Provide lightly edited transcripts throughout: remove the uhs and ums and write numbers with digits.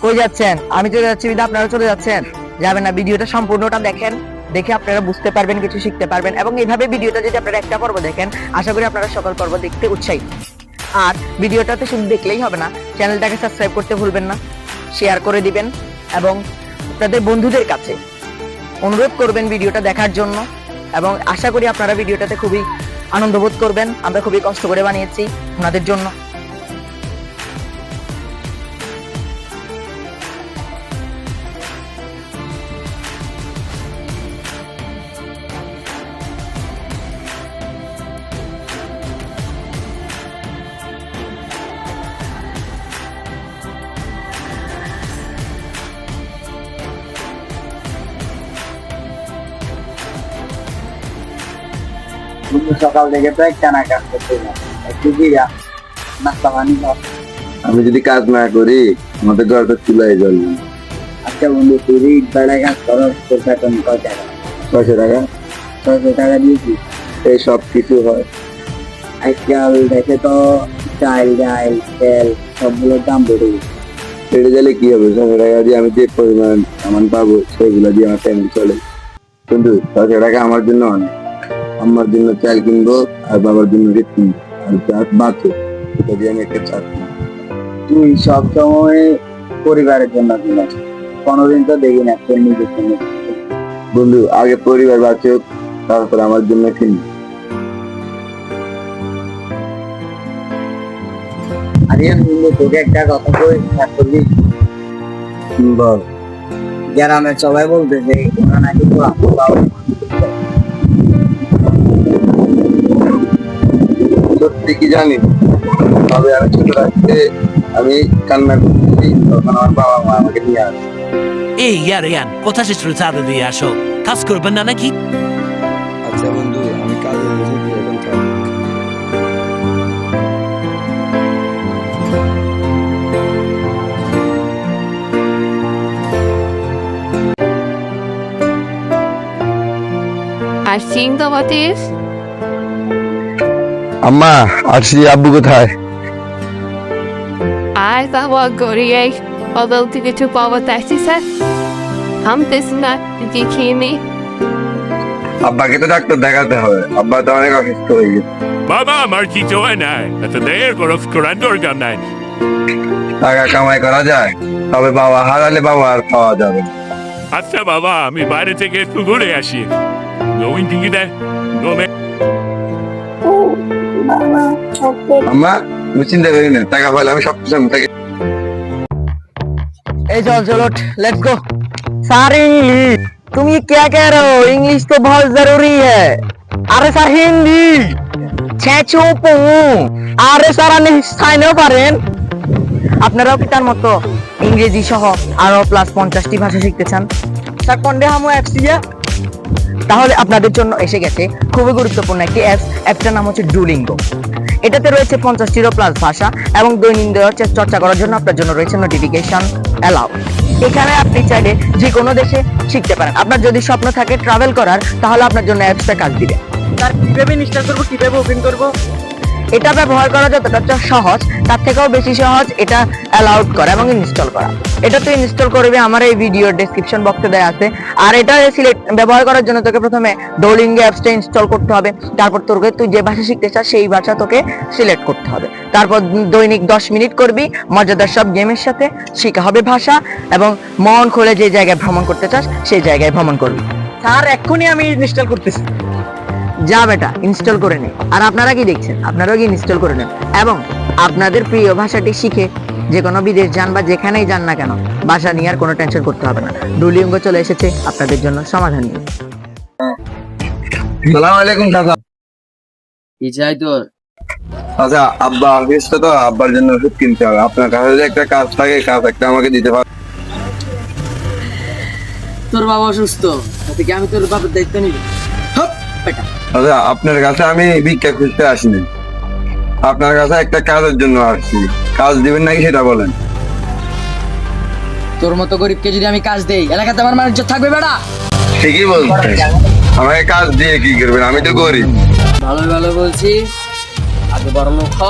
কই যাচ্ছেন? আমি চলে যাচ্ছি, বিদা আপনারা চলে যাচ্ছেন? যাবেন না, ভিডিওটা সম্পূর্ণটা দেখেন, দেখে আপনারা বুঝতে পারবেন, কিছু শিখতে পারবেন। এবং এইভাবে ভিডিওটা যদি আপনারা একটা পর্ব দেখেন, আশা করি আপনারা সকল পর্ব দেখতে উৎসাহী। আর ভিডিওটাতে শুধু দেখলেই হবে না, চ্যানেলটাকে সাবস্ক্রাইব করতে ভুলবেন না, শেয়ার করে দিবেন এবং আপনাদের বন্ধুদের কাছে অনুরোধ করবেন ভিডিওটা দেখার জন্য। এবং আশা করি আপনারা ভিডিওটাতে খুবই আনন্দ বোধ করবেন। আমরা খুবই কষ্ট করে বানিয়েছি আপনাদের জন্য। সকাল থেকে তো একটা না কাজ করতেছিলাম, একটু গিয়া নাস্তা পানি খাও। আমি যদি কাজ না করি আমাদের ঘরটা চুলাই জ্বলবে। আচ্ছা বন্ধু, তুই ইট বেড়া কাজ করো, তোর বেতন কয় টাকা? 600 টাকা। 600 টাকা দিয়েছি। এই সব কিছু হয়। আজকাল দেখে তো চাল ডাল তেল সবগুলোর দাম বেড়ে গেছে। বেড়ে গেলে কি হবে? 600 টাকা দিয়ে আমি যে পরিমাণ সামান পাবো সেগুলো দিয়ে আমার ফ্যামিলি চলে। কিন্তু 600 টাকা আমার জন্য অনেক। আমার জন্য চাল কিনবো আর বাবার জন্য রেট কিনবো, আর যা বাঁচে সেটা দিয়ে আমি একটা চাল কিনবো। তুই সব সময় পরিবারের জন্য কিনাস, কোনোদিন তো দেখি না তোর নিজের জন্য। বন্ধু, আগে পরিবার বাঁচুক, তারপর আমার জন্য কিনবো। আরে বন্ধু, তোকে একটা কথা কই, খেয়াল করবি? বল। গ্রামের সবাই বলতেছে ওরা নাকি তোর আপন বাবা। সত্যি কি জানি, তবে আমি ছোট থাকতে আমি কান্না করতেছি, তখন আমার বাবা মা আমাকে নিয়ে আসে। এই ইয়ান কোথা শেষ চাঁদে দিয়ে আসো, কাজ করবেন না নাকি? আচ্ছা বন্ধু, আমি কাজে বসেছি, এখন থাক। Haciendo what is? আম্মা আসছি, আব্বু কোথায়? I thought what Gorie, although to get to Baba Taxi set. This not the Kimi. আব্বাকে তো ডাক্তার দেখাতে হবে, আব্বা তো অনেক অসুস্থ হয়ে গেছে। বাবা আমার কিছু হয় নাই, এত দেহের খরচ করার দরকার নাই। টাকা কামাই করা যায়, তবে বাবা হারালে বাবা আর খাওয়া যাবে না। আচ্ছা বাবা, আমি বাইরে থেকে একটু ঘুরে আসি। গোয়িং টিকিট আম্মা তুমি চিন্তা করি না, টাকা পাইলে আমি সব কিছু তাকে। এই চল चलो लेट्स गो। सर इंग्लिश तुम ये क्या कह रहे हो? इंग्लिश तो बहुत जरूरी है। अरे सर हिंदी ছেঁচো পু। আরে স্যার আপনি সাইনেও পারেন। আপনারাও কি তার মতো ইংরেজি সহ আরো প্লাস 50টি ভাষা শিখতে চান? স্যার কোনডে হামো অ্যাপস দিয়া, তাহলে আপনাদের জন্য এসে গেছে খুবই গুরুত্বপূর্ণ একটি অ্যাপস। অ্যাপটার নাম হচ্ছে ডুলিঙ্গো। এটাতে রয়েছে 50টিরও প্লাস ভাষা এবং দৈনন্দিন চর্চা করার জন্য আপনার জন্য রয়েছে নোটিফিকেশন অ্যালাউ। এখানে আপনি চাইলে যে কোনো দেশে শিখতে পারেন। আপনার যদি স্বপ্ন থাকে ট্রাভেল করার, তাহলে আপনার জন্য অ্যাপসটা কাজ দিবে। তার কিভাবে ইনস্টল করব, কিভাবে ওপেন করব, এটা ব্যবহার করা যতটা সহজ তার থেকেও বেশি সহজ এটা অ্যালাউড করা এবং ইনস্টল করা। এটা তো ইনস্টল করবে আমার এই ভিডিওর ডেসক্রিপশন বক্সে দেওয়া আছে। আর এটা সিলেক্ট ব্যবহার করার জন্য তোকে প্রথমে ডুওলিঙ্গো অ্যাপসটা ইনস্টল করতে হবে। তারপর তোকে তুই যে ভাষা শিখতে চাস সেই ভাষা তোকে সিলেক্ট করতে হবে। তারপর দৈনিক 10 মিনিট করবি, মজাদার সব গেমের সাথে শেখা হবে ভাষা এবং মন খুলে যে জায়গায় ভ্রমণ করতে চাস সেই জায়গায় ভ্রমণ করবি। স্যার এক্ষুনি আমি ইনস্টল করতেছি। যা বেটা ইনস্টল করে নে। আর আপনারা কি দেখছেন, আপনারাও কি ইনস্টল করে নেন এবং আপনাদের প্রিয় ভাষাটি শিখে যে কোনো বিদেশ যান বা যেখানেই যান না কেন, ভাষা নিয়ে আর কোনো টেনশন করতে হবে না। ডুওলিঙ্গো চলে এসেছে আপনাদের জন্য সমাধান নিয়ে। আসসালামু আলাইকুম কাকা। কি চাই তোর? আচ্ছা আব্বা অসুস্থ তো, আব্বার জন্য ওষুধ কিনতে হবে। আপনার কাছে যদি একটা কাজ থাকে, কাজ একটা আমাকে দিতে পারেন? তোর বাবা অসুস্থ, তাতে কি আমি তোর বাবার দায়িত্ব নিব? আচ্ছা আপনার কাছে আমি ভিক্ষা খুঁজতে আসিনি, আপনার কাছে একটা কাজের জন্য আসছি। কাজ দিবেন নাকি সেটা বলেন। তোর মতো গরিবকে যদি আমি কাজ দেই, এলাকাতে আমার মানুষ থাকবে বেটা? ঠিকই বলছেন, আমাকে কাজ দিয়ে কি করবেন? আমি তো গরিব। ভালো ভালো বলছি, আগে বড় লোক হ,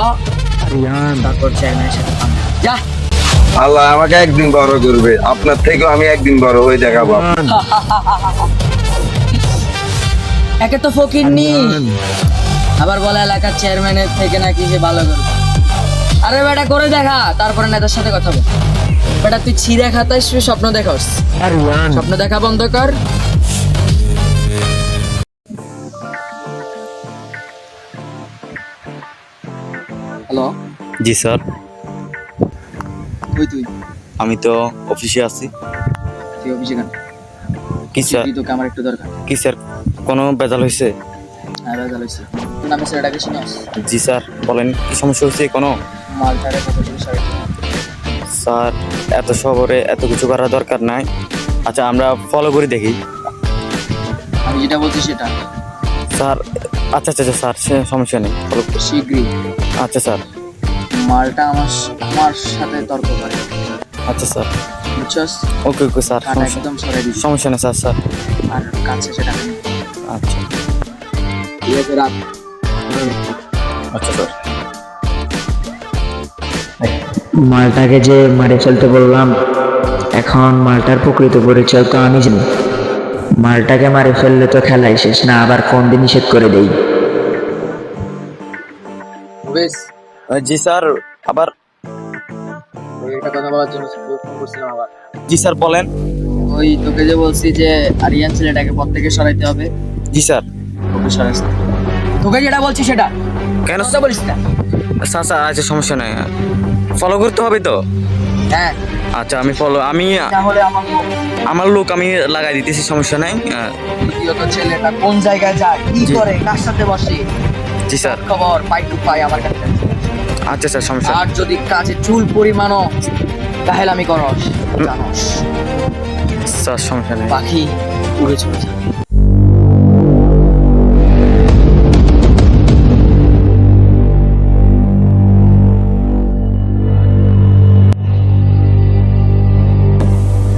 তারপর চেয়ারম্যানের সাথে যা। আল্লাহ আমাকে একদিন বড় করবে, আপনার থেকেও আমি একদিন বড় হয়ে দেখাবো। একে তো ফকির নি, আবার বলে এলাকার চেয়ারম্যানের থেকে নাকি যে ভালো করবে। আরে বেটা করে দেখা, তারপরে নেতার সাথে কথা বল। বেটা তুই ছিঁড়ে খাতায় শুয়ে স্বপ্ন দেখাস, স্বপ্ন দেখা বন্ধ কর। হ্যালো, জি স্যার, তুই আমি তো অফিসে আছি। তুই অফিসে কেন? কি স্যার? তুই তোকে আমার একটু দরকার। কি স্যার, কোনো বেজাল হয়েছে? হ্যাঁ বেজাল হয়েছে। তুই নামে ছেলেটাকে চিনিস? জি স্যার, বলেন কি সমস্যা হয়েছে কোনো? মালটারে কত কিছু সাইড। স্যার এত শহরে এত কিছু করার দরকার নাই। আচ্ছা আমরা ফলো করে দেখি। আমি যেটা বলছি সেটা স্যার আচ্ছা আচ্ছা আচ্ছা, স্যার সমস্যা নেই, ফলো। শীঘ্রই। আচ্ছা স্যার। মালটা আমার সাথে তর্ক করে। আচ্ছা স্যার, বুঝছস? ওকে ওকে স্যার, কাটা একদম সরাই দিবি। সমস্যা নেই স্যার। স্যার আর কাছে সেটা নেই। আচ্ছা ঠিক আছে, রাখ। আচ্ছা স্যার। মালটাকে যে মারে ফেলতে বললাম, এখন মালটার প্রকৃত পরিচয় তো আমি জানি। মালটাকে মারে ফেললে তো খেলাই শেষ না, আবার ফোন দিয়ে নিষেধ করে দেই। বেশ, জি স্যার, আবার একটা কথা বলার জন্য ফোন করছিলাম আবার। জি স্যার বলেন। ওই তোকে যে বলছি যে আরিয়ান ছেলেটাকে পথ থেকে সরাইতে হবে। জি স্যার। ওকে সরাইস না। তোকে যেটা বলছি সেটা কেন কথা বলিস না। স্যার? স্যার আচ্ছা সমস্যা নেই, ফলো করতে হবে তো। হ্যাঁ, আচ্ছা আমি তাহলে আমার লোক আমি লাগাই দিতেছি, সমস্যা নাই। দ্বিতীয়ত ছেলেটা কোন জায়গায় যায়, কি জি। করে, কার সাথে বসে, জি স্যার। খবর পাই টু পাই আমার কাছে। আচ্ছা স্যার, সমস্যা নেই। আর যদি কাজে চুল পরিমাণও তাহলে আমি করস জানস, স্যার সমস্যা নেই। পাখি উড়ে চলে যাবে।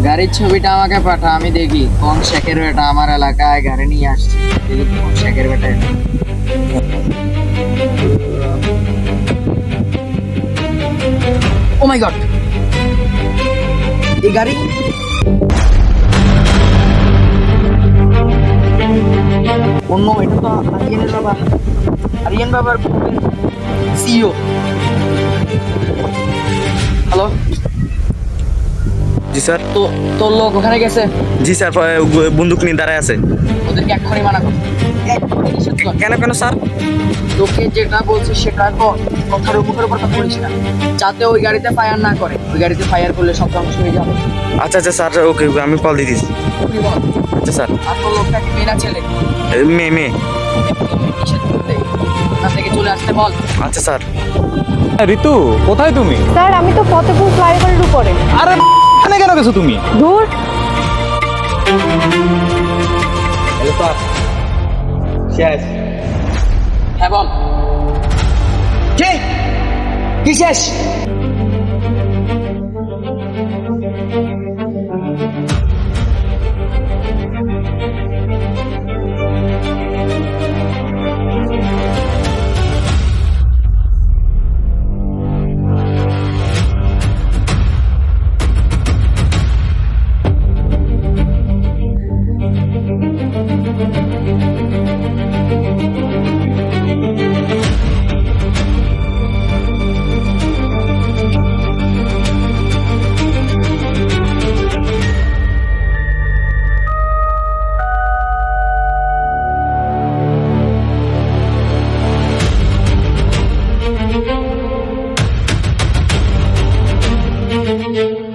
গাড়ির ছবিটা আমাকে পাঠা, আমি দেখি কোন শেখের বেটা আমার এলাকায় গাড়ি নিয়ে আসছে। দেখি কোন শেখের বেটা এটা। ও মাই গড, এই গাড়ি অন্য, এটা তো আরিয়ানের বাবা, আরিয়ান বাবার সিইও। হ্যালো, জি স্যার। তো তোর লোক ওখানে গেছে? জি স্যার, বন্দুক নিয়ে দাঁড়ায় আছে। ওদেরকে এক্ষুনি মানা কর, এক্ষুনি নিষেধ কর। কেন কেন স্যার? তোকে যেটা বলছি সেটা কর, কথার মুখের উপর কথা বলিস না, যাতে ওই গাড়িতে ফায়ার না করে। ওই গাড়িতে ফায়ার করলে সব ধ্বংস হয়ে যাবে। আচ্ছা আচ্ছা স্যার, ওকে ওকে, আমি কল দিয়ে দিচ্ছি। এক্ষুনি বল। আচ্ছা স্যার। আর তোর লোকটাকে মেয়েরা ছেলে মেয়ে মেয়ে। নিষেধ করতে, ওখান থেকে চলে আসতে বল। আচ্ছা স্যার। ঋতু, কোথায় তুমি? স্যার আমি তো ফতেপুর ফ্লাইওভারের উপরে। আরে এখানে কেন গেছো তুমি? দূর। হ্যাঁ বল, কি শেষ? Thank you.